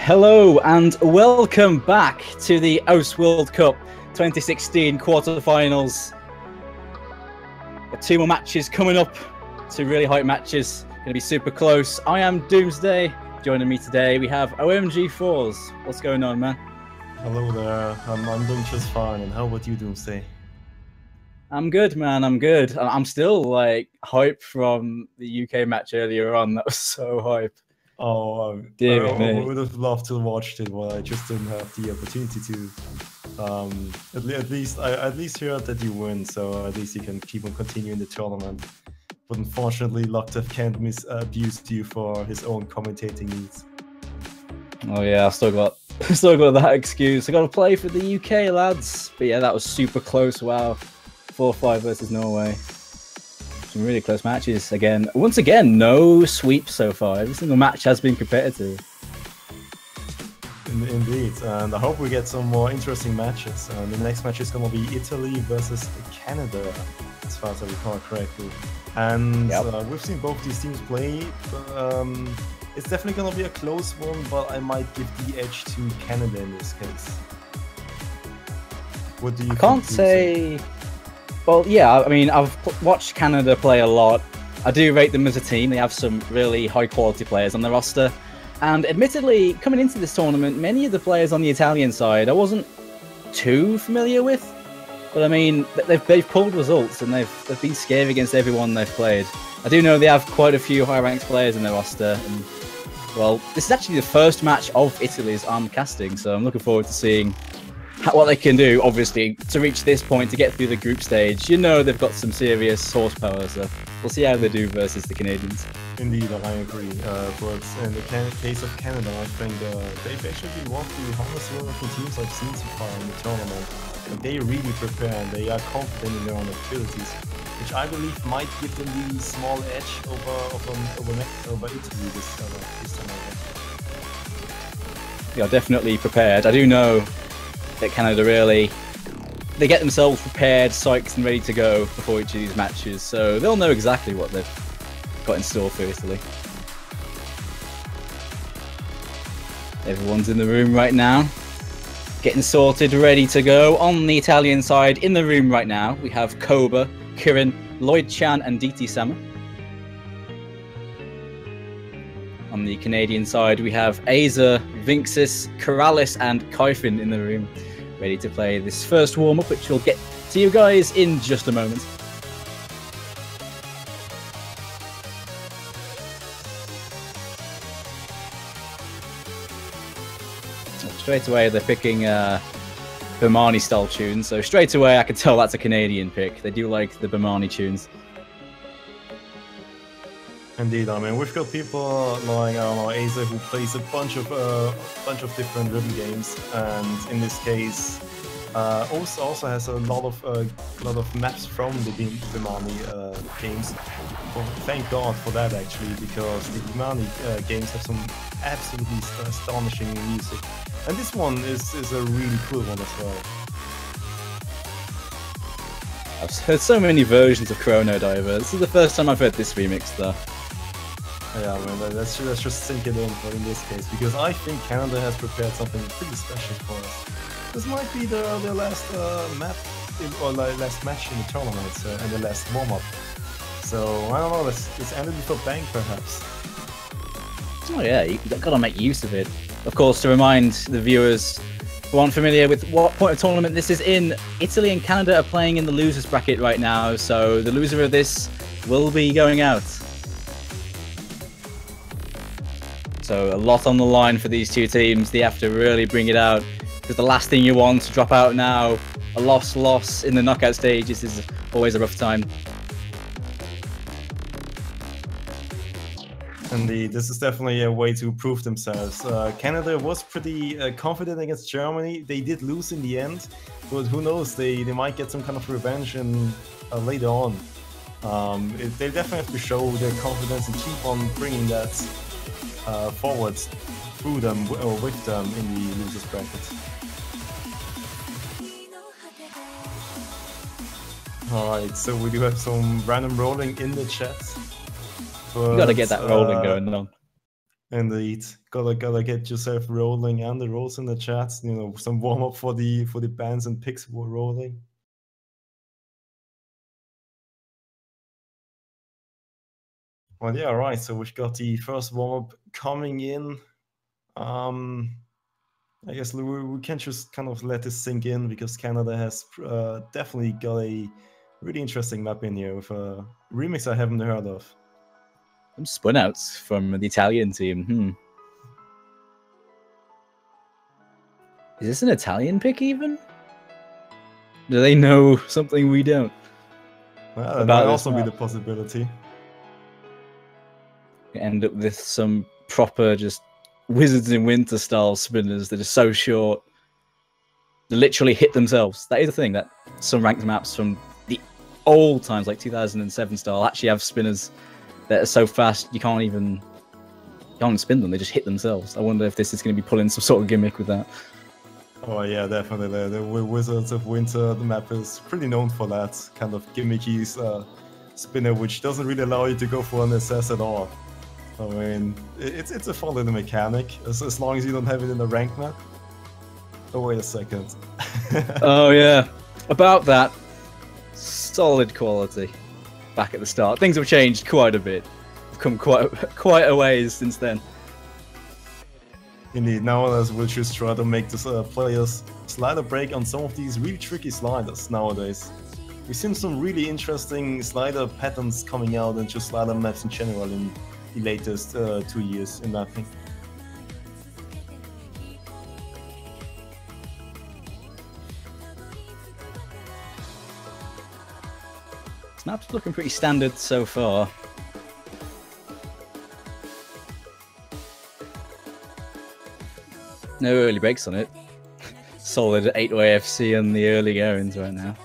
Hello and welcome back to the OS World Cup 2016 quarterfinals. Got two more matches coming up, two really hype matches, going to be super close. I am Doomsday. Joining me today we have OMG4s. What's going on, man? Hello there, I'm doing just fine, and how about you, Doomsday? I'm good, man, I'm good. I'm still like hype from the UK match earlier on. That was so hype. Oh, I would have loved to watch it, but I just didn't have the opportunity to. At least heard that you win, so at least you can keep on continuing the tournament. But unfortunately, Locktev can't abuse you for his own commentating needs. Oh yeah, I still got that excuse. I got to play for the UK lads. But yeah, that was super close. Wow, 4-5 versus Norway. Some really close matches again. Once again, no sweeps so far. Every single match has been competitive. Indeed, and I hope we get some more interesting matches. The next match is going to be Italy versus Canada, as far as I recall correctly. And we've seen both these teams play. It's definitely going to be a close one, but I might give the edge to Canada in this case. What do you think? I can't say... Well, yeah, I mean, I've watched Canada play a lot. I do rate them as a team. They have some really high-quality players on their roster. And admittedly, coming into this tournament, many of the players on the Italian side I wasn't too familiar with. But I mean, they've pulled results and they've been scary against everyone they've played. I do know they have quite a few high-ranked players in their roster. And, well, this is actually the first match of Italy's armed casting, so I'm looking forward to seeing what they can do, obviously, to reach this point, to get through the group stage. You know they've got some serious horsepower, so we'll see how they do versus the Canadians. Indeed, I agree. But in the case of Canada, I think they've actually been one of the hardest working teams I've seen so far in the tournament. And they really prepare and they are confident in their own abilities, which I believe might give them the small edge over Italy this time around. They are definitely prepared. I do know that Canada they get themselves prepared, psyched and ready to go before each of these matches, so they'll know exactly what they've got in store for Italy. Everyone's in the room right now, getting sorted, ready to go. On the Italian side, in the room right now, we have Koba, Kirin, Lloyd Chan and DT Sama. On the Canadian side, we have Aza, Vinxis, Corrales and Kaifin in the room, ready to play this first warm-up, which we'll get to you guys in just a moment. Straight away, they're picking Bomani-style tunes, so straight away I can tell that's a Canadian pick. They do like the Bomani tunes. Indeed, I mean, we've got people like, I don't know, Aza, who plays a bunch of different rhythm games, and in this case, also has a lot of maps from the Bimani games. Well, thank God for that, actually, because the Bimani games have some absolutely astonishing music, and this one is a really cool one as well. I've heard so many versions of Chrono Diver. This is the first time I've heard this remix, though. Yeah, I mean, let's just sink it in this case, because I think Canada has prepared something pretty special for us. This might be their last last match in the tournament and the last warm-up. So I don't know, let's end it with a bang, perhaps. Oh yeah, you've got to make use of it. Of course, to remind the viewers who aren't familiar with what point of tournament this is in, Italy and Canada are playing in the losers bracket right now, so the loser of this will be going out. So a lot on the line for these two teams. They have to really bring it out, because the last thing you want to drop out now, a loss in the knockout stages, is always a rough time. Indeed, this is definitely a way to prove themselves. Canada was pretty confident against Germany. They did lose in the end, but who knows, they might get some kind of revenge later on. They definitely have to show their confidence and keep on bringing that forwards through them or with them in the losers bracket. Alright, so we do have some random rolling in the chat. You gotta get that rolling going on. Indeed, gotta get yourself rolling, and the rolls in the chat. You know, some warm up for the bands and picks were rolling. Well, yeah, right. So we've got the first warm up coming in. I guess we can just kind of let this sink in, because Canada has definitely got a really interesting map in here with a remix I haven't heard of. Some spun outs from the Italian team. Is this an Italian pick even? Do they know something we don't? Well, that might also be the possibility. End up with some proper just Wizards in Winter style spinners that are so short. They literally hit themselves. That is the thing, that some ranked maps from the old times, like 2007 style, actually have spinners that are so fast you can't spin them. They just hit themselves. I wonder if this is going to be pulling some sort of gimmick with that. Oh yeah, definitely. The Wizards of Winter, the map is pretty known for that kind of gimmicky spinner, which doesn't really allow you to go for an SS at all. I mean, it's a fun little mechanic, as long as you don't have it in the rank map. Oh, wait a second. Oh yeah, about that. Solid quality back at the start. Things have changed quite a bit. We've come quite a ways since then. Indeed, nowadays we'll just try to make the players slider break on some of these really tricky sliders nowadays. We've seen some really interesting slider patterns coming out, and just slider maps in general in the latest 2 years in mapping. This map's looking pretty standard so far. No early breaks on it. Solid 8-way FC on the early goings right now.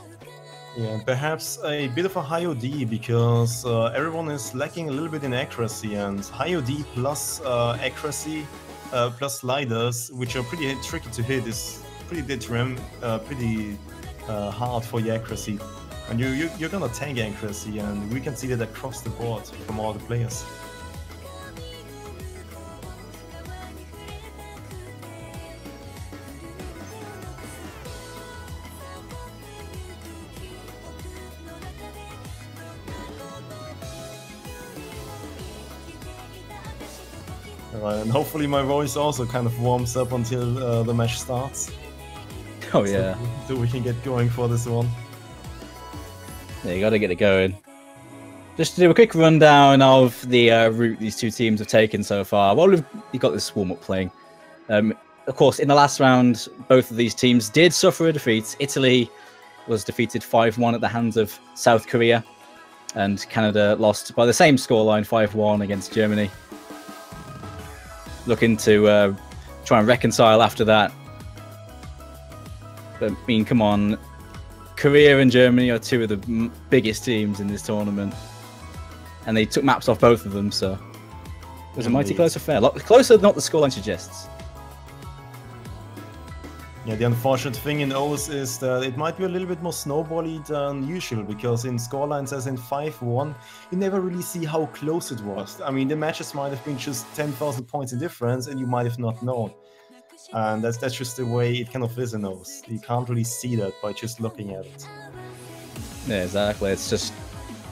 Yeah, perhaps a bit of a high OD, because everyone is lacking a little bit in accuracy, and high OD plus accuracy plus sliders, which are pretty tricky to hit, is pretty hard for your accuracy. And you're gonna tank accuracy, and we can see that across the board from all the players. Right, and hopefully my voice also kind of warms up until the match starts. Oh yeah. So we can get going for this one. Yeah, you gotta get it going. Just to do a quick rundown of the route these two teams have taken so far. Well, we've got this warm-up playing. Of course, in the last round, both of these teams did suffer a defeat. Italy was defeated 5-1 at the hands of South Korea, and Canada lost by the same scoreline, 5-1 against Germany. Looking to try and reconcile after that. But, I mean, come on. Korea and Germany are two of the biggest teams in this tournament. And they took maps off both of them, so it was a mighty close affair. A lot closer than what the scoreline suggests. Yeah, the unfortunate thing in O's is that it might be a little bit more snowbally than usual, because in scorelines as in 5-1, you never really see how close it was. I mean, the matches might have been just 10,000 points in difference, and you might have not known. And that's just the way it kind of is in O's. You can't really see that by just looking at it. Yeah, exactly. It's just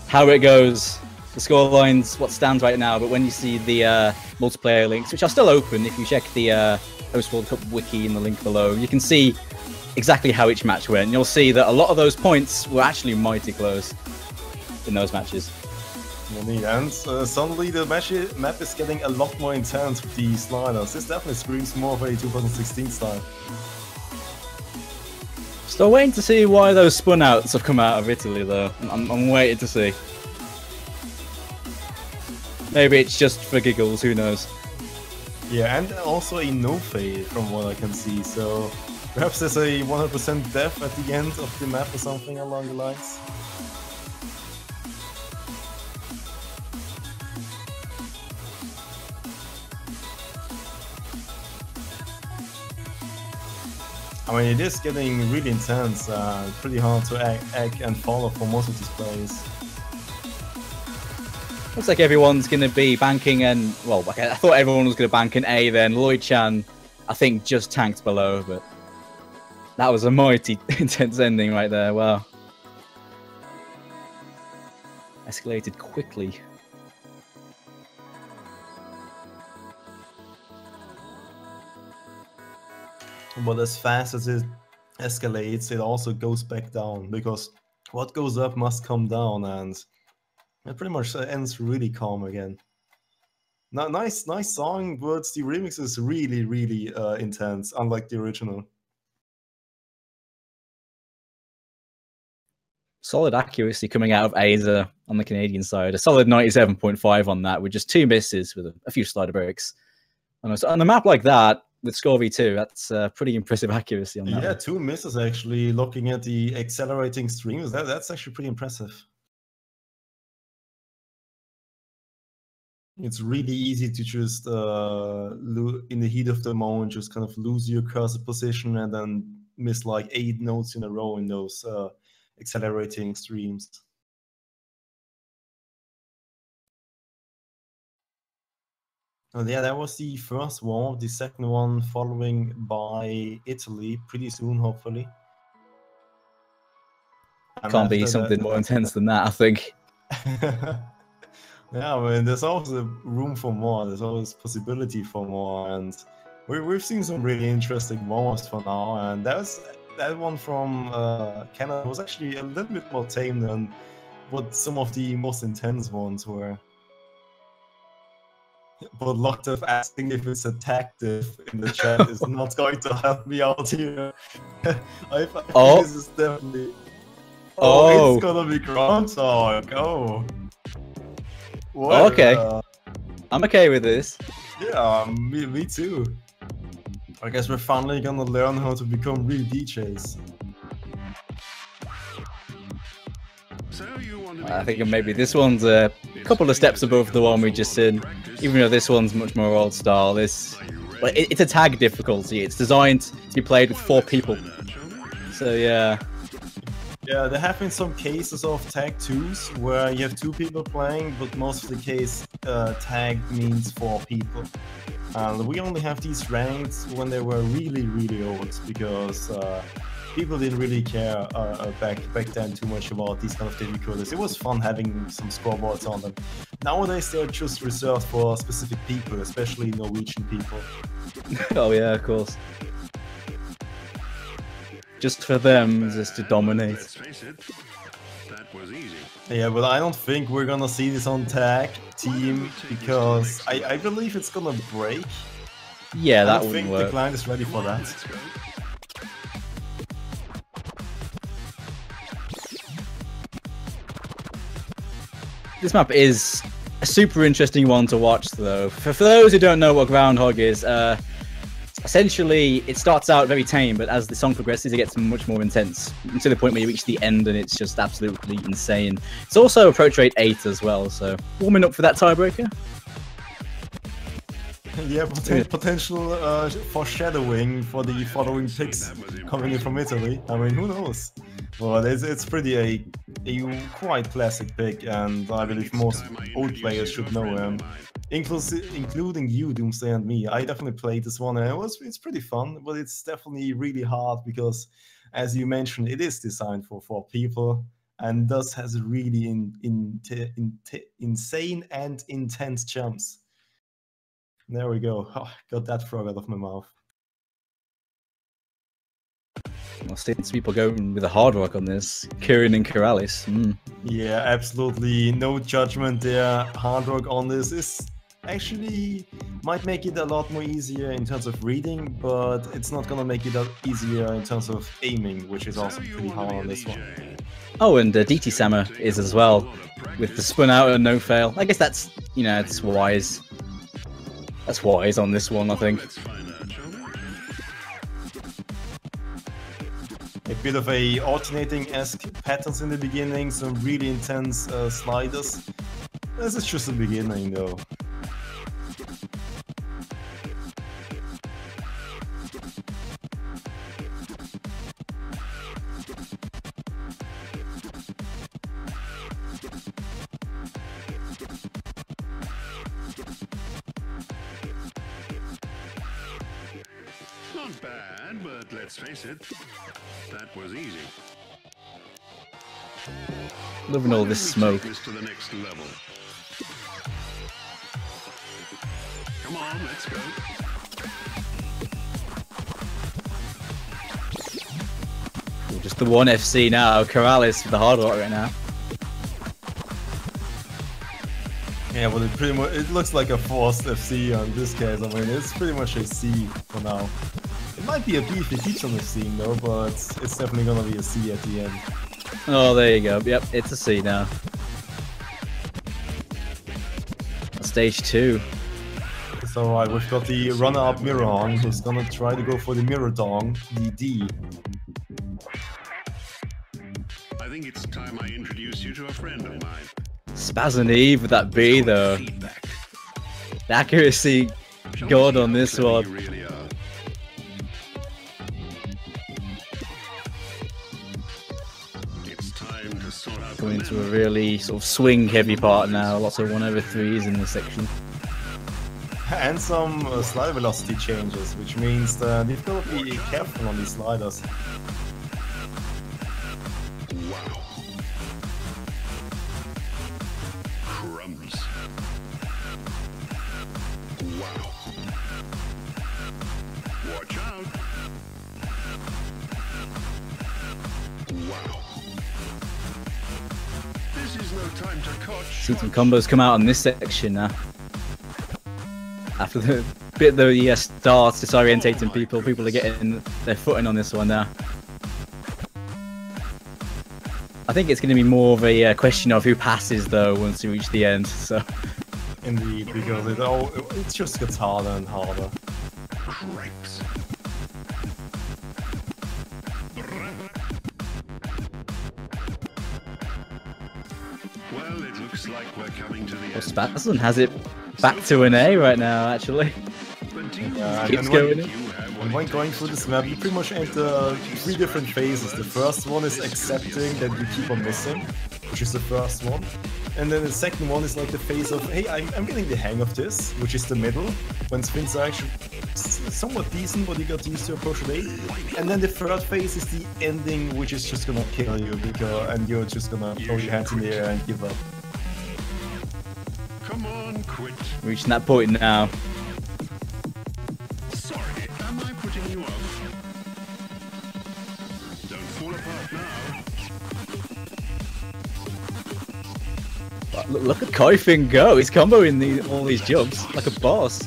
how it goes. The scorelines, what stands right now, but when you see the multiplayer links, which are still open, if you check the Host World Cup wiki in the link below, you can see exactly how each match went. And you'll see that a lot of those points were actually mighty close in those matches. Indeed, and suddenly the map is getting a lot more intense with the sliders. This definitely screams more of a 2016 style. Still waiting to see why those spun outs have come out of Italy, though. I'm waiting to see. Maybe it's just for giggles, who knows. Yeah, and also a no-fade from what I can see, so perhaps there's a 100% death at the end of the map or something along the lines. I mean, it is getting really intense, pretty hard to act and follow for most of these players. Looks like everyone's going to be banking and, well, I thought everyone was going to bank an A then. Lloyd-chan, I think, just tanked below, but that was a mighty intense ending right there. Wow. Escalated quickly. But as fast as it escalates, it also goes back down, because what goes up must come down, and it pretty much ends really calm again. Nice song, but the remix is really intense, unlike the original. Solid accuracy coming out of Aza on the Canadian side. A solid 97.5 on that, with just 2 misses with a few slider breaks. And on a map like that, with Score V2, that's pretty impressive accuracy on that. Yeah, 2 misses actually. Looking at the accelerating streams, that's actually pretty impressive. It's really easy to just, in the heat of the moment, just kind of lose your cursor position and then miss like 8 notes in a row in those accelerating streams. And yeah, that was the first one. The second one following by Italy pretty soon, hopefully. And can't be something more intense than that, I think. Yeah, I mean, there's always room for more. There's always possibility for more, and we've seen some really interesting moments for now. And that one from Canada was actually a little bit more tame than what some of the most intense ones were. But Locked asking if it's a tactic in the chat is not going to help me out here. I think this is definitely. Oh, it's gonna be Groundhog. Oh. What, okay. I'm okay with this. Yeah, me too. I guess we're finally gonna learn how to become real DJs. I think maybe this one's a couple of steps above the one we just did. Even though this one's much more old style, it's a tag difficulty. It's designed to be played with 4 people. So yeah. Yeah, there have been some cases of tag 2s where you have 2 people playing, but most of the case tag means 4 people. And we only have these ranks when they were really old, because people didn't really care back then too much about these kind of difficulties. It was fun having some scoreboards on them. Nowadays they're just reserved for specific people, especially Norwegian people. Oh yeah, of course. Just for them, just to dominate. Yeah, but I don't think we're gonna see this on tag team, because I believe it's gonna break. Yeah, that wouldn't work. I think the client is ready for that. This map is a super interesting one to watch, though. For those who don't know what Groundhog is, essentially, it starts out very tame, but as the song progresses, it gets much more intense, to the point where you reach the end and it's just absolutely insane. It's also approach rate 8 as well, so warming up for that tiebreaker. Yeah, potential foreshadowing for the following picks coming in from Italy. I mean, who knows? But it's pretty a quite classic pick, and I believe most old players should know him. Including you, Doomsday, and me. I definitely played this one, and it's pretty fun, but it's definitely really hard because, as you mentioned, it is designed for 4 people, and thus has really insane and intense jumps. There we go. Oh, got that frog out of my mouth. Well, since people going with a hard rock on this, Kirin and Keralis. Yeah, absolutely no judgment there. Hard rock on this is actually might make it a lot more easier in terms of reading, but it's not gonna make it easier in terms of aiming, which is also pretty hard on this one. Oh, and DT Sama is as well, with the spun out and no fail. I guess that's, you know, it's wise. That's wise on this one, I think. A bit of a alternating-esque patterns in the beginning, some really intense sliders. This is just the beginning, though. Not bad, but let's face it, that was easy. Loving all this smoke. Take this to the next level. Come on, let's go. Just the one FC now. Corrales with the hard rock right now. Yeah, well, it looks like a forced FC on this case. I mean, it's pretty much a C for now. It might be a B if he keeps on the C though, but it's definitely gonna be a C at the end. Oh, there you go. Yep, it's a C now. Stage 2. So right, we've got the runner-up Mirrorhong, who's gonna try to go for the Mirror Dong, the D. I think it's time I introduce you to a friend of mine. Spaz and Eve with that B though. Feedback. The accuracy god on this You one. really are. It's time to sort out Going into a really sort of swing heavy part now. Lots of 1/3s in this section. And some slide velocity changes, which means that you've got to be careful on these sliders. Wow. Crumbs. Wow. Watch out. Wow. This is no time to cut See some combos come out on this section now. After the bit though the starts disorientating people are getting their footing on this one now. I think it's going to be more of a question of who passes though once we reach the end. So Indeed, because it just gets harder and harder. cripes. Well, it looks like we're coming to the end. Spazon has it back to an A right now actually. Yeah, Keeps and going when, in. and when going through this map, you pretty much enter 3 different phases. The first one is accepting that you keep on missing, which is the first one. And then the second one is like the phase of, hey, I'm getting the hang of this, which is the middle, when spins are actually somewhat decent, but you got used to approach rate. And then the third phase is the ending, which is just gonna kill you, and you're just gonna throw your hands in the air and give up. Come on, quit. Reaching that point now. Sorry, am I putting you off? Don't fall apart now. Look at Koifing go. He's comboing all these jumps like a boss.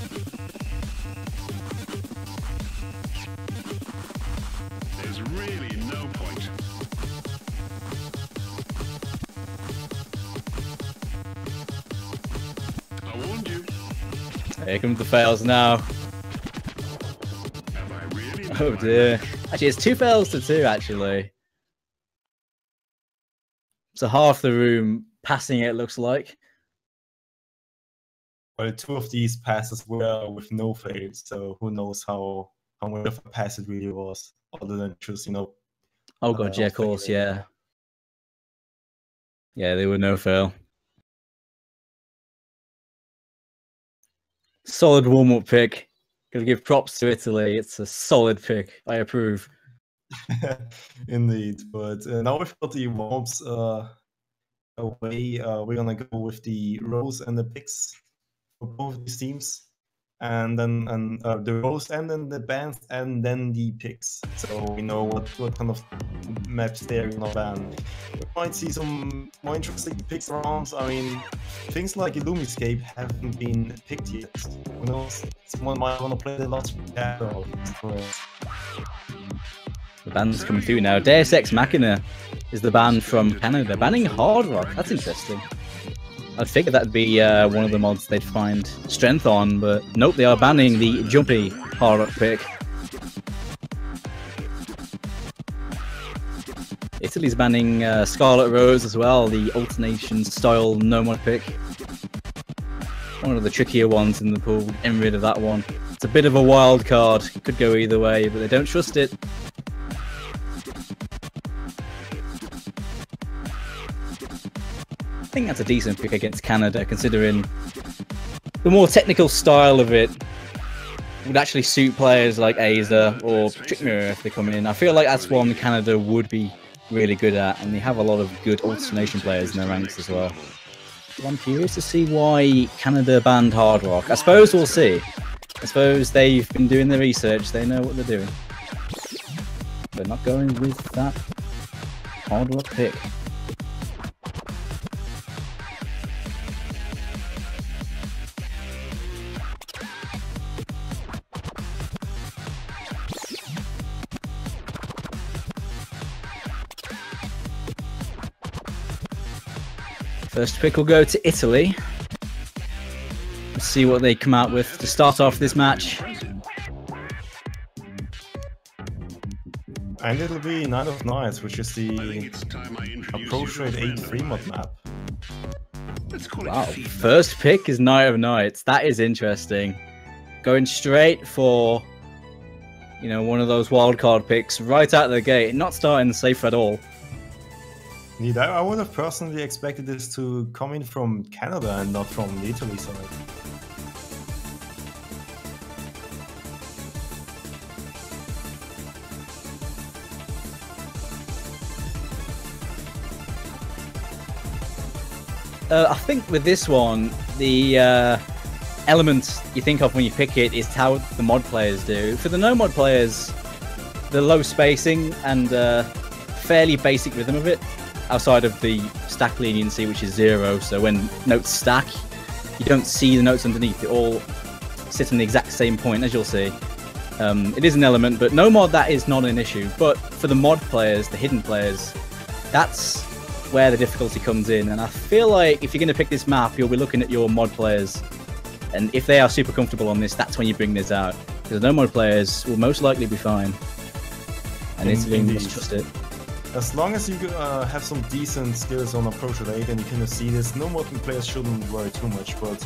There's really no point. I warned you. Here come the fails now. Have I really? Oh dear. Actually, it's 2 fails to 2 actually. So half the room passing it looks like. Well, 2 of these passes were with no fail, so who knows how much of a pass it really was, other than just, Oh god, yeah, of course, yeah. Yeah, they were no fail. Solid warm-up pick. Gotta give props to Italy. It's a solid pick. I approve. Indeed, but now we've got the warm-ups away. We're gonna go with the rows and the picks for both these teams, and then the rows and then the bans and then the picks. So we know what kind of maps they're gonna ban. We might see some more interesting picks around. I mean, things like Illumiscape haven't been picked yet. Who knows? Someone might want to play the last battle. The band's coming through now. Deus Ex Machina is the band from Canada. Banning Hard Rock. That's interesting. I'd figure that'd be one of the mods they'd find strength on, but nope, they are banning the jumpy Hard Rock pick. Italy's banning Scarlet Rose as well, the alternation style no-mod pick. One of the trickier ones in the pool, getting rid of that one. It's a bit of a wild card, could go either way, but they don't trust it. I think that's a decent pick against Canada, considering the more technical style of it. would actually suit players like Aza or Trick Mirror if they come in. I feel like that's one Canada would be really good at, and they have a lot of good alternation players in their ranks as well. So I'm curious to see why Canada banned Hard Rock. I suppose we'll see. I suppose they've been doing their research, they know what they're doing. They're not going with that Hard Rock pick. First pick will go to Italy. Let's see what they come out with to start off this match. And it'll be Knight of Knights, which is the approach rate 8-3 mod map. Wow, first pick is Knight of Knights. That is interesting. Going straight for, you know, one of those wildcard picks right out of the gate. Not starting safe at all. Indeed, I would have personally expected this to come in from Canada and not from the Italy side. I think with this one, the element you think of when you pick it is how the mod players do. For the no mod players, the low spacing and fairly basic rhythm of it, outside of the stack leniency, which is 0. So when notes stack, you don't see the notes underneath. They all sit on the exact same point, as you'll see. It is an element, but no mod, that is not an issue. But for the mod players, the hidden players, that's where the difficulty comes in. And I feel like if you're going to pick this map, you'll be looking at your mod players. And if they are super comfortable on this, that's when you bring this out. Because no mod players will most likely be fine. And Italy must trust it. As long as you have some decent skills on approach rate and you can see this, no modern players shouldn't worry too much, but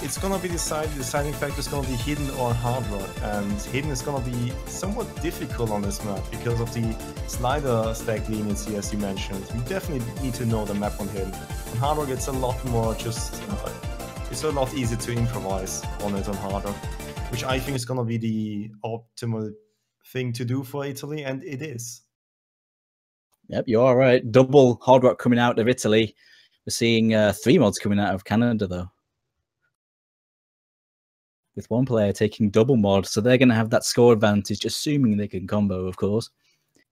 it's gonna be deciding factor is gonna be hidden or hard rock, and hidden is gonna be somewhat difficult on this map because of the slider stack leniency, as you mentioned. You definitely need to know the map on hidden. On hard rock it's a lot more just, it's a lot easier to improvise on it on hard rock, which I think is gonna be the optimal thing to do for Italy, and it is. Yep, you are right. Double hard rock coming out of Italy. We're seeing 3 mods coming out of Canada, though. With one player taking double mod, so they're going to have that score advantage, assuming they can combo, of course.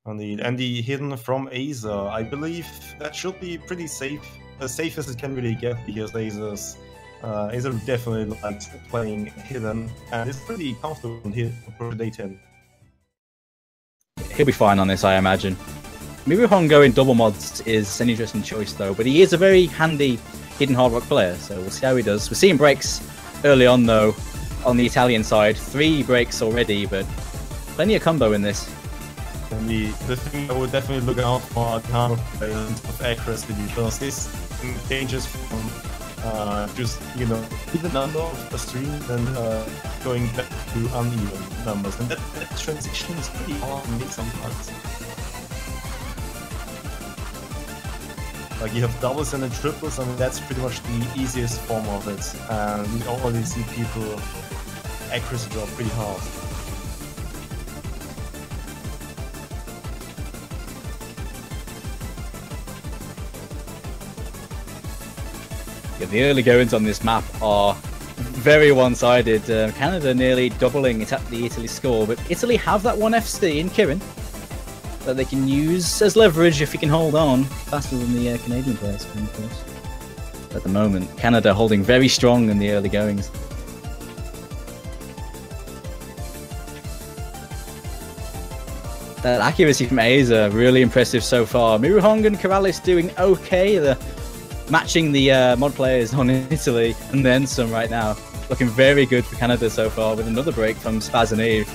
And the hidden from Aza, I believe that should be pretty safe, as safe as it can really get, because Aza definitely likes playing hidden, and it's pretty comfortable in for day 10. He'll be fine on this, I imagine. Miruhon going double mods is an interesting choice, though, but he is a very handy hidden hard rock player, so we'll see how he does. We're seeing breaks early on, though, on the Italian side. 3 breaks already, but plenty of combo in this. And the thing I would definitely look out for the hard rock players of accuracy, because this changes from just, you know, even number of a stream and going back to uneven numbers, and that transition is pretty hard to make sometimes. Like you have doubles and then triples, I mean that's pretty much the easiest form of it, and we already see people accuracy drop pretty hard. Yeah, the early goings on this map are very one-sided. Canada nearly doubling it at the Italy score, but Italy have that 1 FC in Kirin that they can use as leverage if he can hold on faster than the Canadian players, of course. At the moment, Canada holding very strong in the early goings. That accuracy from Aza, really impressive so far. Miruhong and Karalis doing okay. They're matching the mod players on Italy, and then some right now. Looking very good for Canada so far, with another break from Spaz and Eve.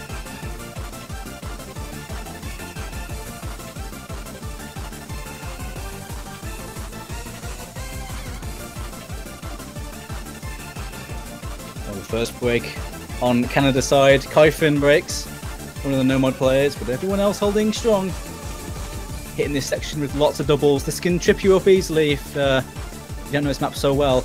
First break on Canada's side. Kaifin breaks, one of the no-mod players, but everyone else holding strong. Hitting this section with lots of doubles. This can trip you up easily if you don't know this map so well.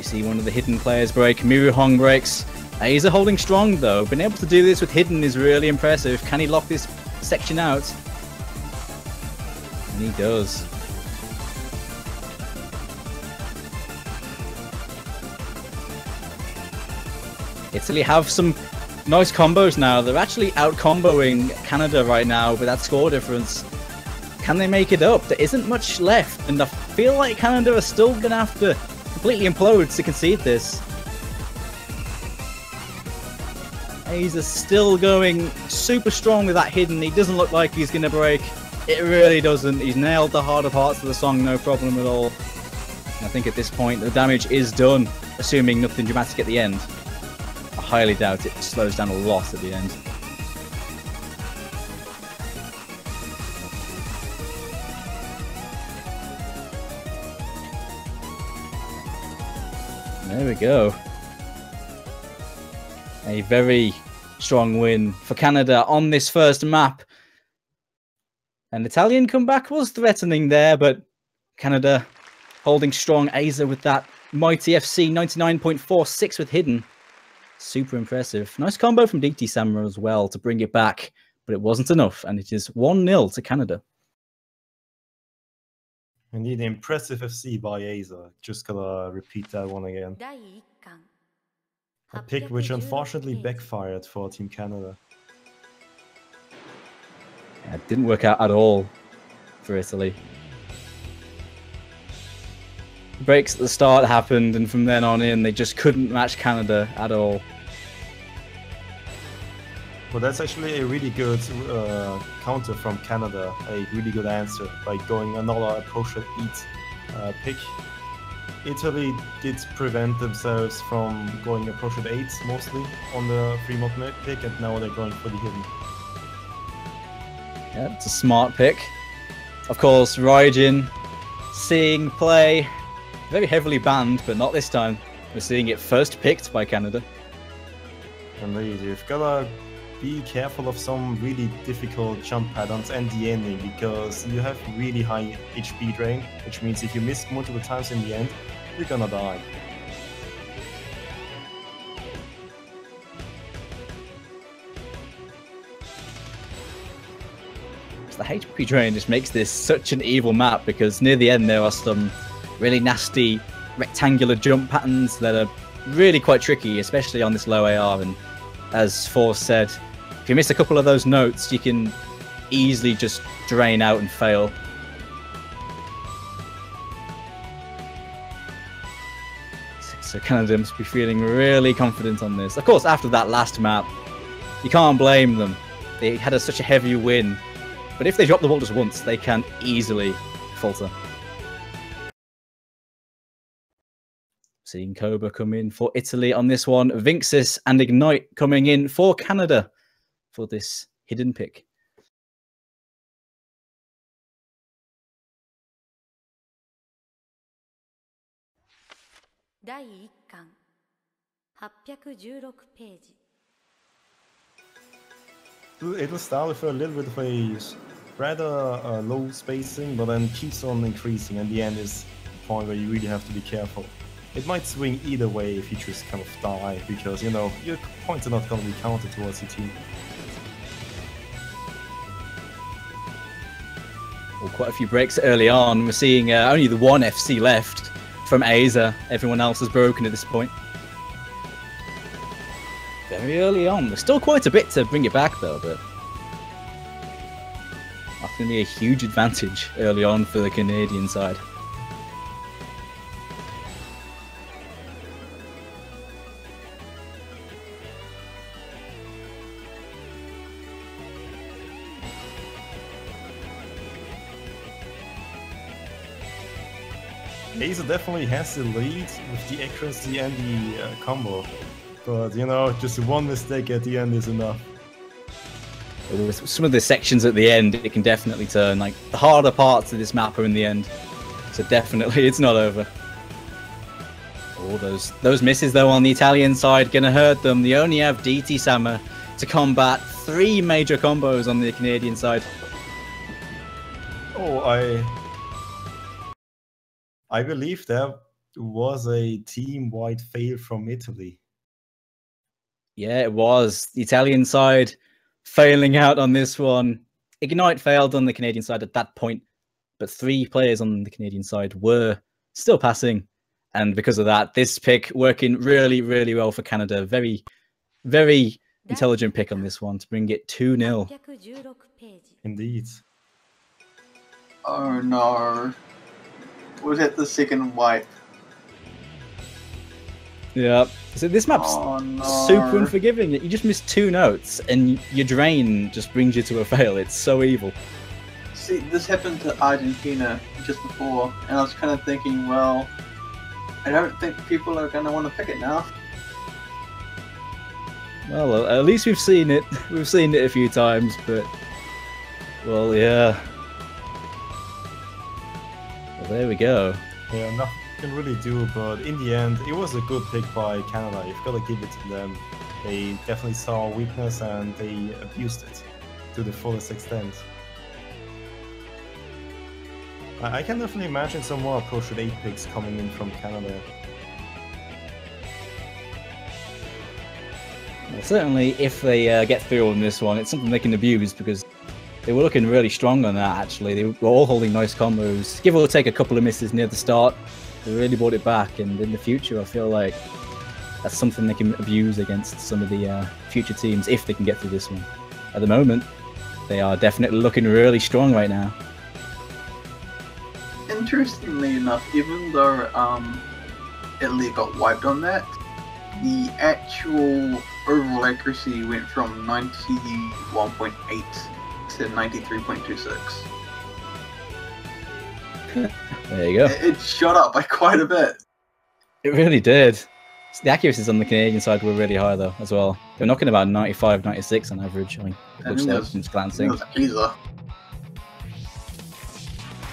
You see one of the hidden players break. Miru Hong breaks. Aiza holding strong though. Being able to do this with hidden is really impressive. Can he lock this section out? And he does. Italy have some nice combos now. They're actually out-comboing Canada right now with that score difference. Can they make it up? There isn't much left, and I feel like Canada are still going to have to completely implode to concede this. He's still going super strong with that hidden. He doesn't look like he's going to break. It really doesn't. He's nailed the harder parts of the song, no problem at all. And I think at this point the damage is done, assuming nothing dramatic at the end. I highly doubt it slows down a lot at the end. There we go. A very strong win for Canada on this first map. An Italian comeback was threatening there, but Canada holding strong. Aiza with that mighty FC 99.46 with hidden. Super impressive. Nice combo from DT Samurai as well to bring it back, but it wasn't enough, and it is 1-0 to Canada. Indeed, impressive FC by Aiza. Just gonna repeat that one again. A pick which unfortunately backfired for Team Canada. Yeah, it didn't work out at all for Italy. Breaks at the start happened, and from then on in, they just couldn't match Canada at all. Well, that's actually a really good counter from Canada. A really good answer by going another approach at eat pick. Italy did prevent themselves from going approach at 8 mostly on the free mod pick, and now they're going for the hidden. Yeah, it's a smart pick. Of course, Raijin seeing play very heavily banned, but not this time. We're seeing it first picked by Canada. Indeed, you've gotta be careful of some really difficult jump patterns and the ending, because you have really high HP drain, which means if you miss multiple times in the end, you're gonna die. The HP drain just makes this such an evil map, because near the end there are some really nasty rectangular jump patterns that are really quite tricky, especially on this low AR, and as Force said, if you miss a couple of those notes, you can easily just drain out and fail. So Canada must be feeling really confident on this. Of course, after that last map, you can't blame them. They had such a heavy win. But if they drop the ball just once, they can easily falter. Seeing Cobra come in for Italy on this one. Vinxis and Ignite coming in for Canada for this hidden pick. It'll start with a little bit of a rather low spacing, but then keeps on increasing, and the end is the point where you really have to be careful. It might swing either way if you just kind of die, because, you know, your points are not going to be counted towards your team. Well, quite a few breaks early on. We're seeing only the one FC left from Aiza. Everyone else is broken at this point. Very early on. There's still quite a bit to bring it back though, but that's going to be a huge advantage early on for the Canadian side. Aiza definitely has the lead with the accuracy and the combo. But, you know, just one mistake at the end is enough. With some of the sections at the end, it can definitely turn. Like, the harder parts of this map are in the end. So definitely, it's not over. Oh, those misses, though, on the Italian side, going to hurt them. They only have DT Sama to combat 3 major combos on the Canadian side. Oh, I believe there was a team-wide fail from Italy. Yeah, it was. The Italian side failing out on this one. Ignite failed on the Canadian side at that point, but 3 players on the Canadian side were still passing. And because of that, this pick working really, really well for Canada. Very, very intelligent pick on this one to bring it 2-0. Indeed. Oh no. Was it the second wipe? Yeah. So this map's super unforgiving. You just miss 2 notes and your drain just brings you to a fail. It's so evil. See, this happened to Argentina just before, and I was kind of thinking, well, I don't think people are going to want to pick it now. Well, at least we've seen it. We've seen it a few times, but... Well, yeah. Well, there we go. Yeah, nothing you can really do, but in the end, it was a good pick by Canada. You've got to give it to them. They definitely saw weakness and they abused it to the fullest extent. I can definitely imagine some more approach with 8 picks coming in from Canada. Well, certainly, if they get through on this one, it's something they can abuse because they were looking really strong on that, actually. They were all holding nice combos. Give or take a couple of misses near the start, they really brought it back. And in the future, I feel like that's something they can abuse against some of the future teams if they can get through this one. At the moment, they are definitely looking really strong right now. Interestingly enough, even though Italy got wiped on that, the actual overall accuracy went from 91.8 to 93.26. There you go. It shot up by quite a bit. It really did. The accuracies on the Canadian side were really high, though, as well. They were knocking about 95, 96 on average. I mean, it looks like from glancing. It was Aza.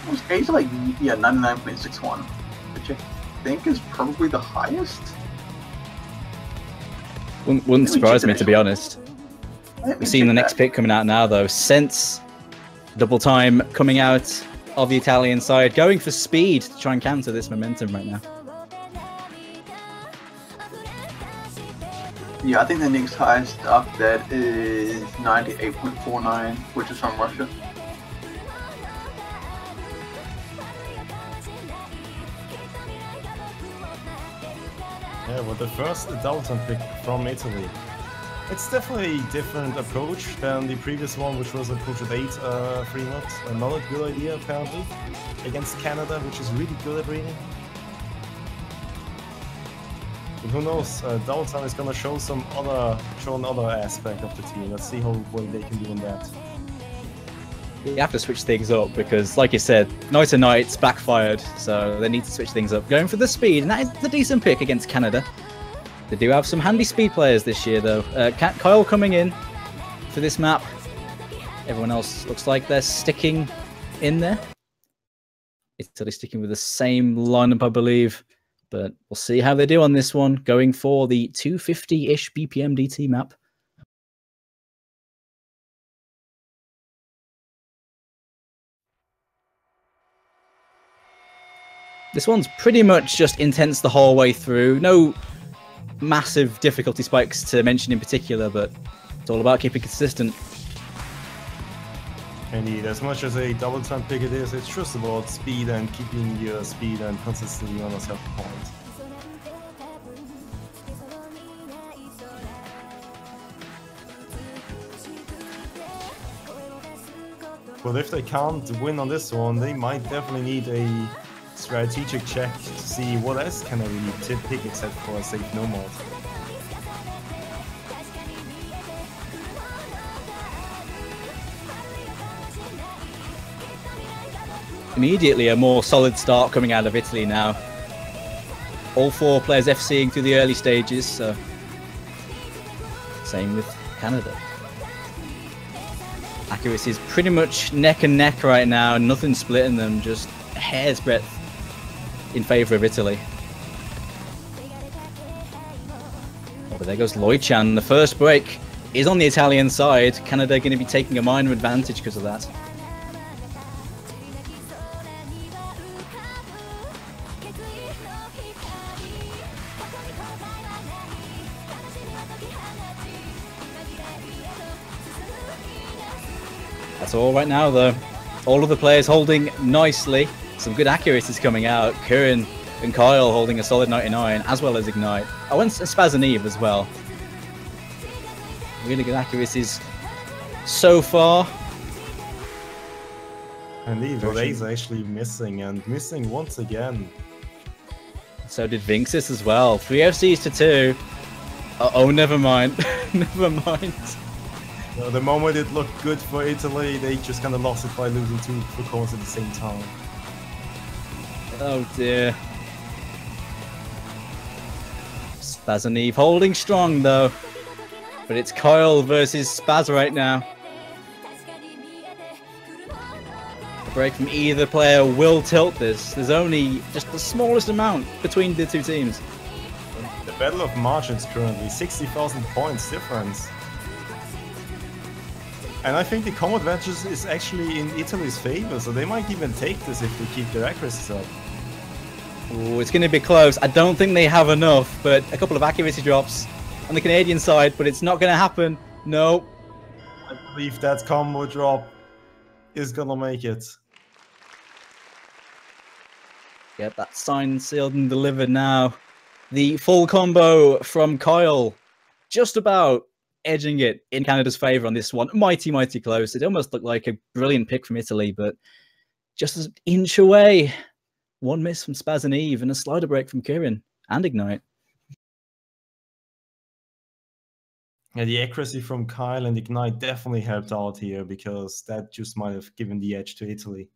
It was Aza like, yeah, 99.61, which I think is probably the highest. Wouldn't surprise me, to be honest. We've seen the next pick coming out now, though. Sense, double time coming out of the Italian side, going for speed to try and counter this momentum right now. Yeah, I think the next highest up that is 98.49, which is from Russia. Yeah, well, the first Dalton pick from Italy. It's definitely a different approach than the previous one, which was approach with 8 free notes. Another good idea, apparently, against Canada, which is really good at reading. And who knows, Dalton is gonna show another aspect of the team. Let's see how well they can do in that. You have to switch things up because, like you said, Knight of Knights backfired, so they need to switch things up. Going for the speed, and that is a decent pick against Canada. They do have some handy speed players this year, though. Kyle coming in for this map. Everyone else looks like they're sticking in there. Italy sticking with the same lineup, I believe. But we'll see how they do on this one, going for the 250-ish BPM DT map. This one's pretty much just intense the whole way through. No massive difficulty spikes to mention in particular, but it's all about keeping consistent. Indeed, as much as a double time pick it is, it's just about speed and keeping your speed and consistency on a certain point. But if they can't win on this one, they might definitely need a strategic check to see what else can I really pick except for a safe no mod. Immediately a more solid start coming out of Italy now. All 4 players FCing through the early stages, so same with Canada. Accuracy is pretty much neck and neck right now, nothing splitting them, just a hair's breadth in favour of Italy. Oh, but there goes Lloyd-chan. The first break is on the Italian side. Canada going to be taking a minor advantage because of that. at all right now, though. All of the players holding nicely. Some good accuracies coming out. Kirin and Kyle holding a solid 99, as well as Ignite. I went Spaz and Eve as well. Really good accuracies so far. And Eve is actually missing, and missing once again. So did Vinxis as well. 3 FCs to 2. Oh, never mind. Never mind. The moment it looked good for Italy, they just kind of lost it by losing 2 full cores at the same time. Oh dear. Spaz and Eve holding strong though. But it's Kyle versus Spaz right now. A break from either player will tilt this. There's only just the smallest amount between the two teams. The battle of margins currently, 60,000 points difference. And I think the combo advantage is actually in Italy's favor, so they might even take this if they keep their accuracies up. Ooh, it's going to be close. I don't think they have enough, but a couple of accuracy drops on the Canadian side, but it's not going to happen. No. I believe that combo drop is going to make it. Get that signed, sealed, and delivered now. The full combo from Kyle, just about edging it in Canada's favor on this one. Mighty, mighty close. It almost looked like a brilliant pick from Italy, but just an inch away. One miss from Spaz and Eve, and a slider break from Kirin and Ignite. Yeah, the accuracy from Kyle and Ignite definitely helped out here, because that just might have given the edge to Italy.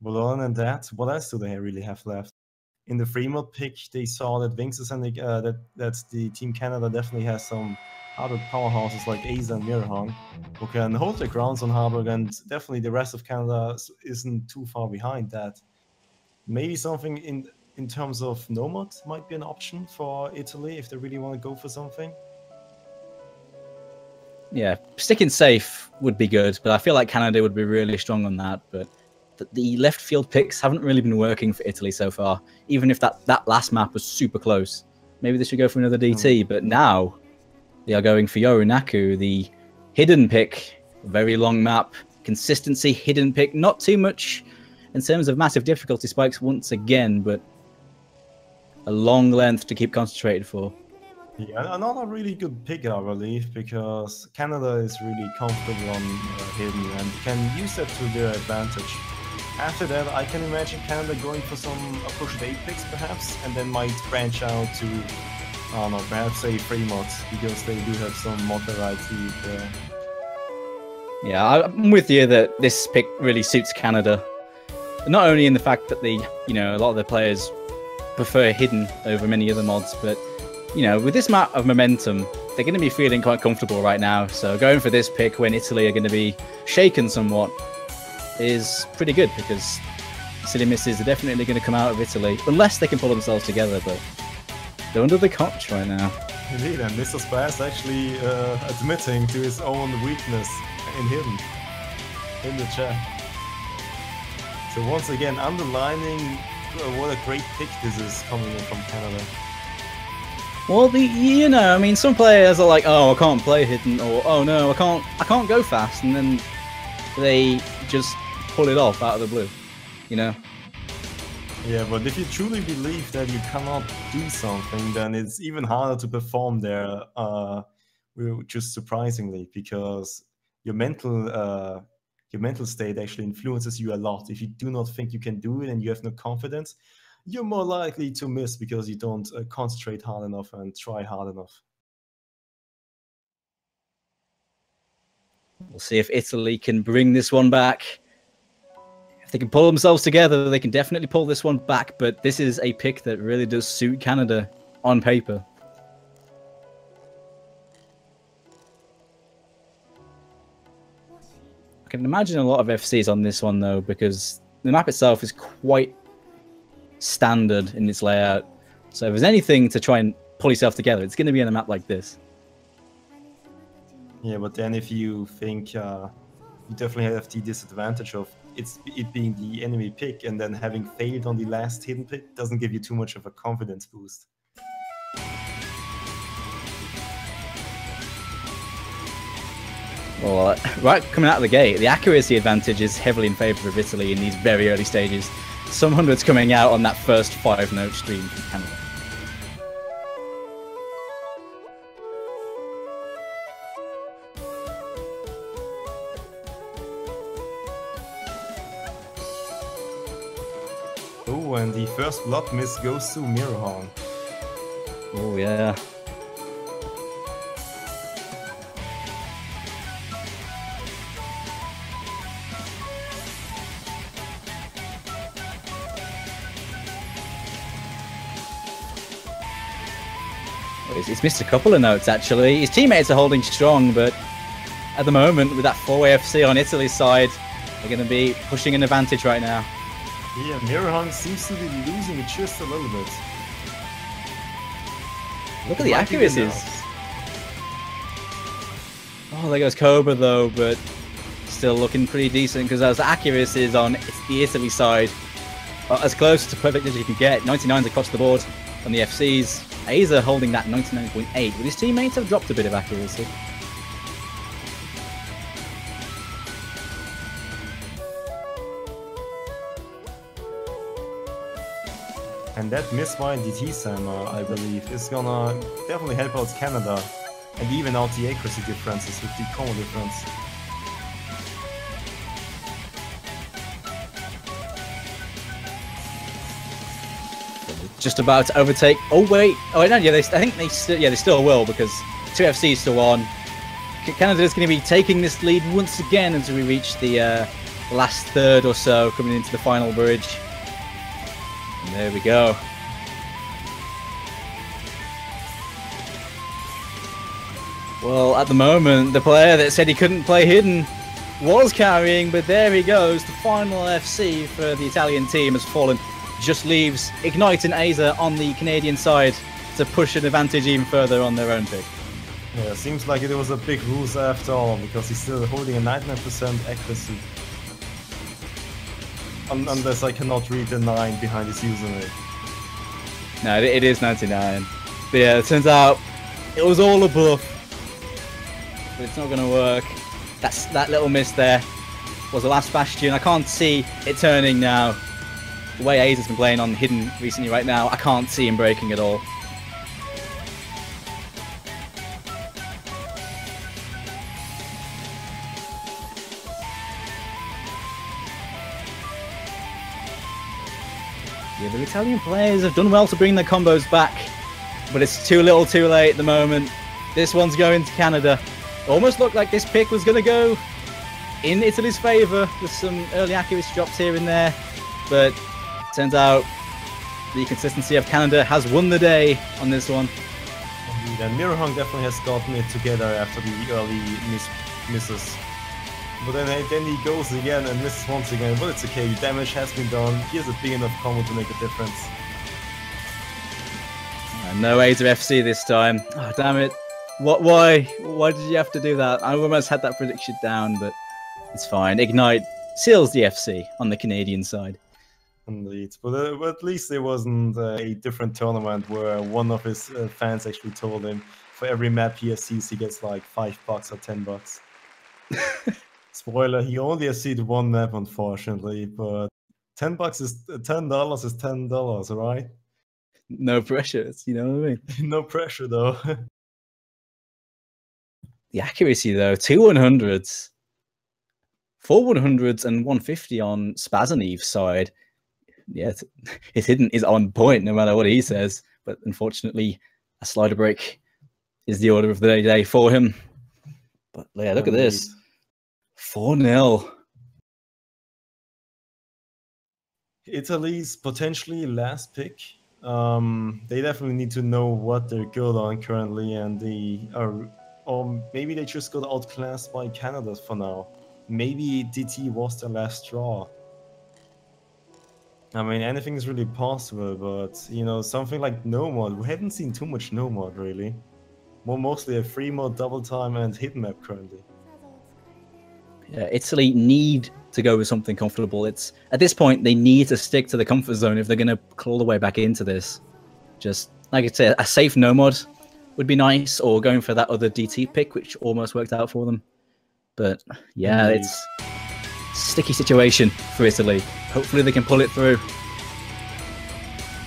Well, other than that, what else do they really have left? In the free mod pick, they saw that Vinxis and that the Team Canada definitely has some hardwood powerhouses like Aza and Mirahong, who can hold their grounds on hardwood, and definitely the rest of Canada isn't too far behind that. Maybe something in terms of Nomad might be an option for Italy if they really want to go for something. Yeah, sticking safe would be good, but I feel like Canada would be really strong on that. But the left field picks haven't really been working for Italy so far, even if that last map was super close. Maybe they should go for another DT, but now they are going for Yorinaku, the hidden pick. Very long map, consistency, hidden pick, not too much in terms of massive difficulty spikes once again, but a long length to keep concentrated for. Yeah, another really good pick, I believe, because Canada is really comfortable on hidden and can use that to their advantage. After that, I can imagine Canada going for some pushed 8 picks perhaps, and then might branch out to, I don't know, perhaps say free mods, because they do have some mod variety there. Yeah, I'm with you that this pick really suits Canada. Not only in the fact that a lot of the players prefer hidden over many other mods, but with this amount of momentum, they're going to be feeling quite comfortable right now. So going for this pick when Italy are going to be shaken somewhat is pretty good, because silly misses are definitely going to come out of Italy, unless they can pull themselves together, but they're under the cosh right now. Indeed, and Mr. Spaz actually admitting to his own weakness in hidden in the chat. So once again, underlining what a great pick this is coming in from Canada. Well, I mean, some players are like, oh, I can't play hidden, or oh no, I can't go fast, and then they just pull it off out of the blue, Yeah, but if you truly believe that you cannot do something, then it's even harder to perform there, just surprisingly, because your mental state actually influences you a lot. If you do not think you can do it and you have no confidence, you're more likely to miss because you don't concentrate hard enough and try hard enough. We'll see if Italy can bring this one back. If they can pull themselves together, they can definitely pull this one back, but this is a pick that really does suit Canada on paper. I can imagine a lot of FCs on this one, though, because the map itself is quite standard in its layout. So if there's anything to try and pull yourself together, it's going to be on a map like this. Yeah, but then if you think you definitely have the disadvantage of it being the enemy pick, and then having failed on the last hidden pick doesn't give you too much of a confidence boost. Well, right coming out of the gate, the accuracy advantage is heavily in favour of Italy in these very early stages. Some hundreds coming out on that first 5-note stream from Canada. Oh, and the first blood miss goes to Mirahong. Oh, yeah. He's missed a couple of notes, actually. His teammates are holding strong, but at the moment, with that 4-way FC on Italy's side, they're going to be pushing an advantage right now. Yeah, Mirahong seems to be losing it just a little bit. Look at the accuracies. Oh, there goes Cobra, though, but still looking pretty decent because those accuracies on the Italy side are as close to perfect as you can get. 99s across the board on the FCs. Aza holding that 99.8, but his teammates have dropped a bit of accuracy. And that miss by DT Sam, I believe, is gonna definitely help out Canada and even out the accuracy differences with the combo difference. Just about to overtake. Oh wait, oh no, yeah, I think they still will because 2 FCs still on. Canada's going to be taking this lead once again as we reach the last third or so, coming into the final bridge. And there we go. Well, at the moment, the player that said he couldn't play hidden was carrying, but there he goes. The final FC for the Italian team has fallen. Just leaves Ignite and Aza on the Canadian side to push an advantage even further on their own pick. Yeah, seems like it was a big lose after all, because he's still holding a 99% accuracy. Unless I cannot read the 9 behind his username. No, it is 99. But yeah, it turns out it was all a bluff. But it's not going to work. That little miss there was the last bastion. I can't see it turning now. The way Aza's been playing on hidden recently right now, I can't see him breaking at all. Yeah, the Italian players have done well to bring their combos back, but it's too little too late at the moment. This one's going to Canada. Almost looked like this pick was going to go in Italy's favour with some early accuracy drops here and there, but turns out the consistency of Canada has won the day on this one. Indeed, and Mirahong definitely has gotten it together after the early misses. But then he goes again and misses once again, but it's okay, damage has been done. He has a big enough combo to make a difference. No Aza FC this time. Oh, damn it. Why did you have to do that? I almost had that prediction down, but it's fine. Ignite seals the FC on the Canadian side. Indeed, but at least it wasn't a different tournament where one of his fans actually told him for every map he sees he gets like $5 or $10. Spoiler: he only has seen one map, unfortunately. But $10 is $10 is $10, right? No pressure, you know what I mean? No pressure though. The accuracy though, 2 100s, 4 100s and 150 on Spazanev's side. Yeah, his hidden is on point no matter what he says, but unfortunately a slider break is the order of the day for him. But yeah, look at this. 4-0. Italy's potentially last pick. They definitely need to know what they're good on currently, and or maybe they just got outclassed by Canada for now. Maybe DT was their last straw. I mean, anything is really possible, but you know, something like no mod. We haven't seen too much no mod really. Mostly a free mod, double time, and hidden map currently. Yeah, Italy need to go with something comfortable. It's at this point they need to stick to the comfort zone if they're going to claw the way back into this. Just like I said, a safe no mod would be nice, or going for that other DT pick, which almost worked out for them. But yeah, Indeed. it's a sticky situation for Italy. Hopefully they can pull it through.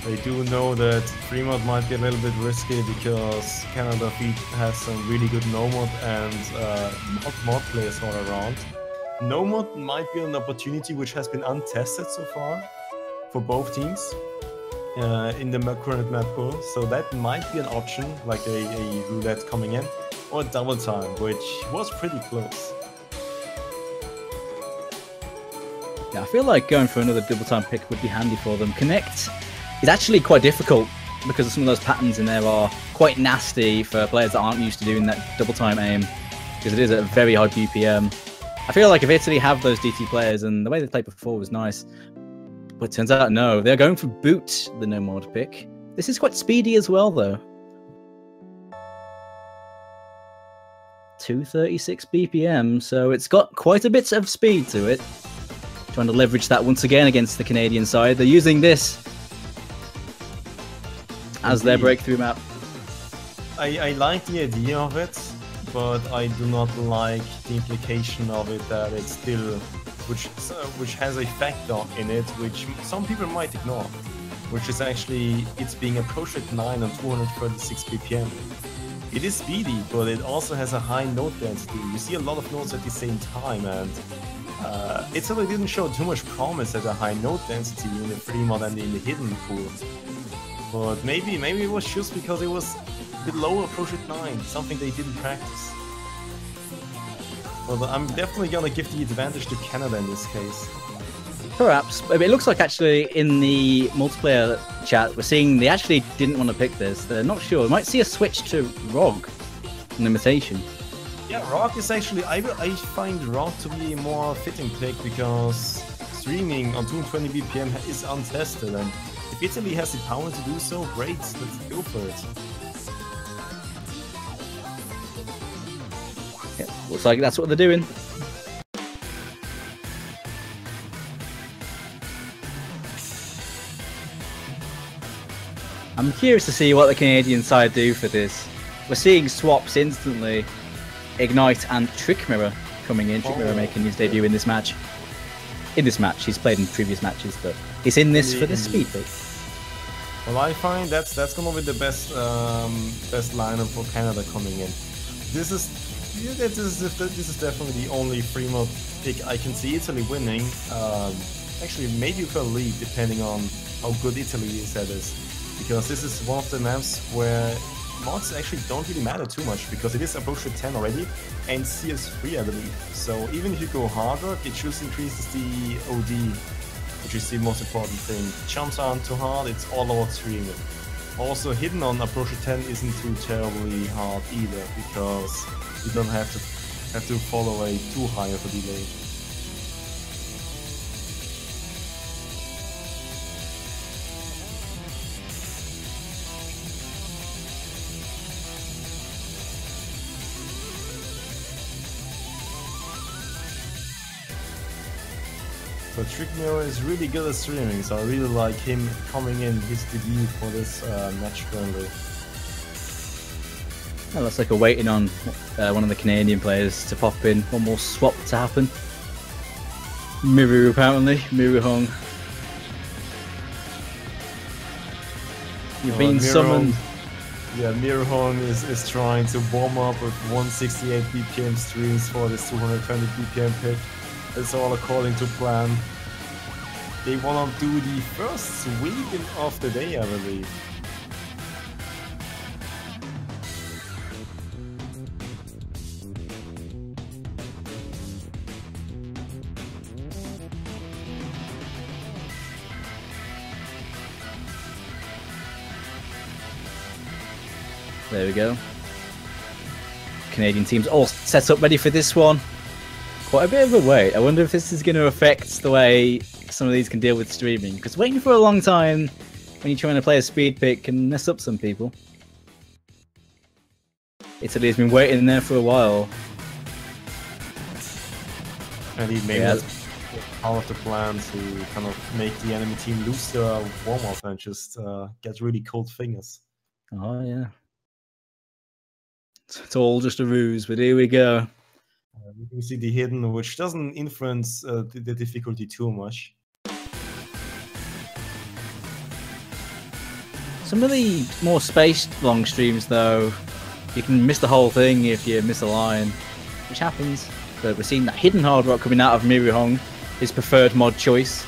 They do know that Fremont might be a little bit risky because Canada has some really good Nomad and mod players all around. Nomad might be an opportunity which has been untested so far for both teams in the current map pool, so that might be an option, like a roulette coming in, or double time, which was pretty close. Yeah, I feel like going for another double time pick would be handy for them. Connect is actually quite difficult because some of those patterns in there are quite nasty for players that aren't used to doing that double time aim, because it is at a very high BPM. I feel like if Italy have those DT players, and the way they played before was nice, but it turns out no, they're going for boot, the Nomad pick. This is quite speedy as well, though. 236 BPM, so it's got quite a bit of speed to it. Trying to leverage that once again against the Canadian side. They're using this as their breakthrough map. I like the idea of it, but I do not like the implication of it that it's still, which has a factor in it, which some people might ignore, which is actually it's being approached at 9 on 236 BPM. It is speedy, but it also has a high note density. You see a lot of notes at the same time, and Italy didn't show too much promise at a high note density in the Fremont and in the hidden pool. But maybe it was just because it was below approach at 9, something they didn't practice. Well, I'm definitely gonna give the advantage to Canada in this case. Perhaps. It looks like actually in the multiplayer chat, we're seeing they actually didn't want to pick this. They're not sure. We might see a switch to ROG, an imitation. Yeah, ROG is actually, I find ROG to be a more fitting pick because streaming on 220 BPM is untested, and if Italy has the power to do so, great, let's go for it. Yeah, looks like that's what they're doing. I'm curious to see what the Canadian side do for this. We're seeing swaps instantly. Ignite and Trick Mirror coming in. Trick Mirror making his debut in this match. He's played in previous matches, but he's in this for the speed pick. Well, I find that's gonna be the best lineup for Canada coming in. This is definitely the only Fremont pick I can see Italy winning. Actually, maybe for a lead, depending on how good Italy is at this. Because this is one of the maps where mods actually don't really matter too much, because it is approach to 10 already and CS3 I believe. So even if you go hard rock, it just increases the OD, which is the most important thing. Jumps aren't too hard, it's all about streaming. Also hidden on approach to 10 isn't too terribly hard either, because you don't have to follow a too high of a delay. But Trick Mirror is really good at streaming, so I really like him coming in his debut for this match currently. Well, looks like we're waiting on one of the Canadian players to pop in. One more swap to happen. Miru apparently. Miru Hong. You've been summoned. Yeah, Miru Hong is trying to warm up with 168 BPM streams for this 220 BPM pick. It's all according to plan. They want to do the first sweep of the day, I believe. There we go. Canadian teams all set up ready for this one. Quite a bit of a wait. I wonder if this is going to affect the way some of these can deal with streaming. Because waiting for a long time when you're trying to play a speed pick can mess up some people. Italy has been waiting there for a while. And he made part of the plan to kind of make the enemy team lose their warm-up and just get really cold fingers. Oh, yeah. It's all just a ruse, but here we go. You can see the hidden, which doesn't influence the difficulty too much. Some of the more spaced long streams, though, you can miss the whole thing if you miss a line, which happens. But we're seeing that hidden hard rock coming out of Miru Hong, his preferred mod choice.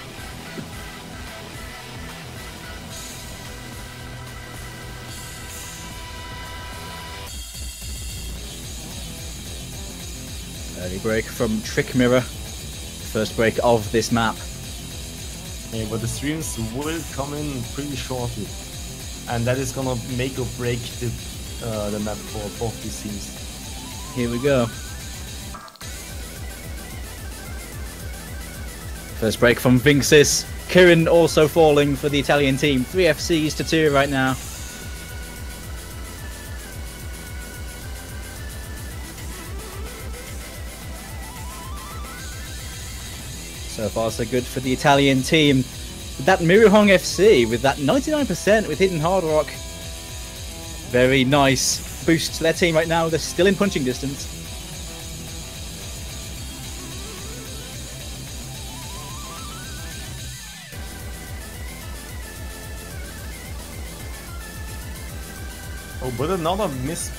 Early break from Trick Mirror, first break of this map. Yeah, but the streams will come in pretty shortly, and that is gonna make or break the map for both these teams. Here we go. First break from Vinxis. Kirin also falling for the Italian team. 3 FCs to 2 right now. So far so good for the Italian team. With that Miruhong FC, with that 99% with Hidden Hard Rock. Very nice boost to their team right now. They're still in punching distance. Oh, but another miss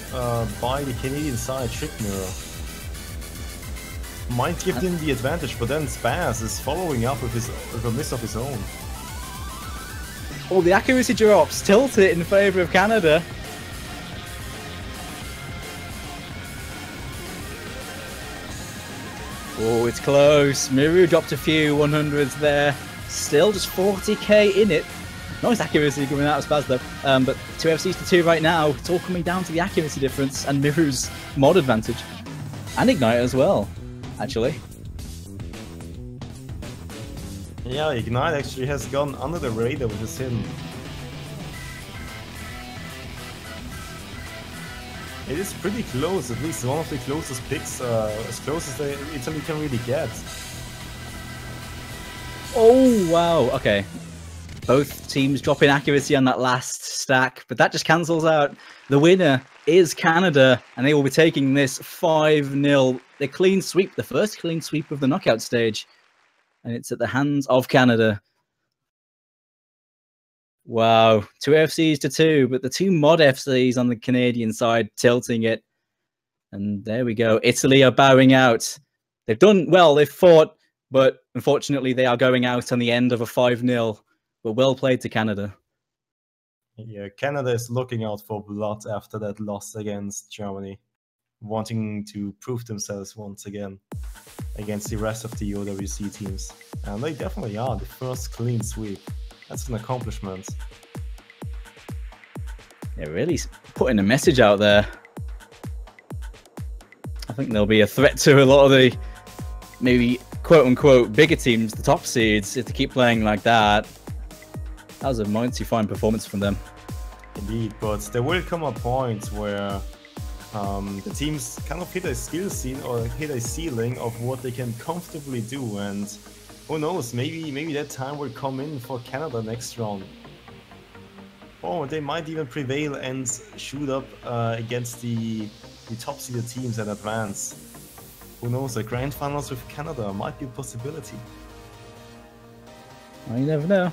by the Canadian side, Trick Mirror. Might give him the advantage, but then Spaz is following up with a miss of his own. Oh, the accuracy drops, tilt it in favour of Canada. Oh, it's close. Miru dropped a few 100s there. Still just 40k in it. Nice accuracy coming out of Spaz though. But 2 FCs to 2 right now. It's all coming down to the accuracy difference and Miru's mod advantage. And Ignite as well, actually. Yeah, Ignite actually has gone under the radar with his hidden. It is pretty close, at least one of the closest picks, as close as Italy can really get. Oh, wow. Okay. Both teams dropping accuracy on that last stack, but that just cancels out. The winner is Canada, and they will be taking this 5-0. The clean sweep, the first clean sweep of the knockout stage. And it's at the hands of Canada. Wow, 2 FCs to 2, but the 2 mod FCs on the Canadian side tilting it. And there we go. Italy are bowing out. They've done well, they've fought, but unfortunately they are going out on the end of a 5-0. But well played to Canada. Yeah, Canada is looking out for blood after that loss against Germany, wanting to prove themselves once again against the rest of the OWC teams. And they definitely are the first clean sweep. That's an accomplishment. Yeah, really putting a message out there. I think there'll be a threat to a lot of the maybe quote-unquote bigger teams, the top seeds, if they keep playing like that. That was a mighty fine performance from them. Indeed, but there will come a point where the teams kind of hit a skill scene or hit a ceiling of what they can comfortably do, and who knows, maybe that time will come in for Canada next round. Or they might even prevail and shoot up against the top seeded teams and advance. Who knows, a grand finals with Canada might be a possibility. Well, you never know.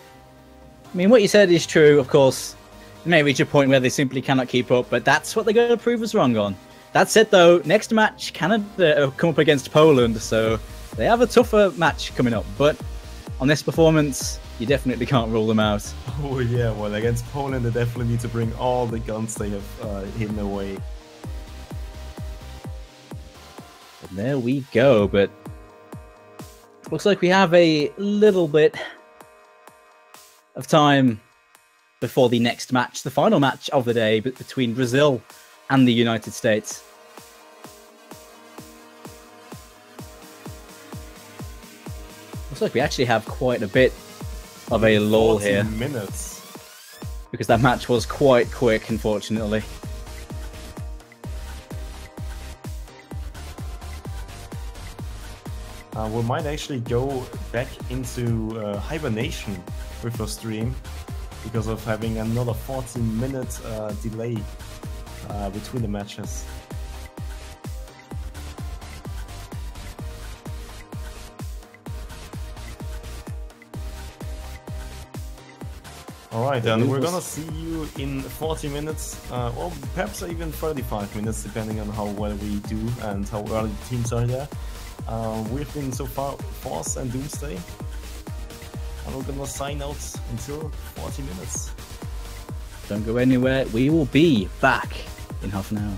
I mean, what you said is true, of course. It may reach a point where they simply cannot keep up, but that's what they're going to prove us wrong on. That said, though, next match, Canada come up against Poland, so they have a tougher match coming up. But on this performance, you definitely can't rule them out. Oh yeah, well, against Poland, they definitely need to bring all the guns they have hidden away. And there we go, but looks like we have a little bit of time before the next match, the final match of the day, but between Brazil and the United States. Looks like we actually have quite a bit of a lull here. 40 minutes. Because that match was quite quick, unfortunately. We might actually go back into hibernation with our stream because of having another 14-minute delay between the matches. Alright, Yeah, and we we're will gonna see you in 40 minutes, or perhaps even 35 minutes, depending on how well we do and how early the teams are there. We've been so far Force and Doomsday, and we're gonna sign out until 40 minutes. Don't go anywhere. We will be back in half an hour.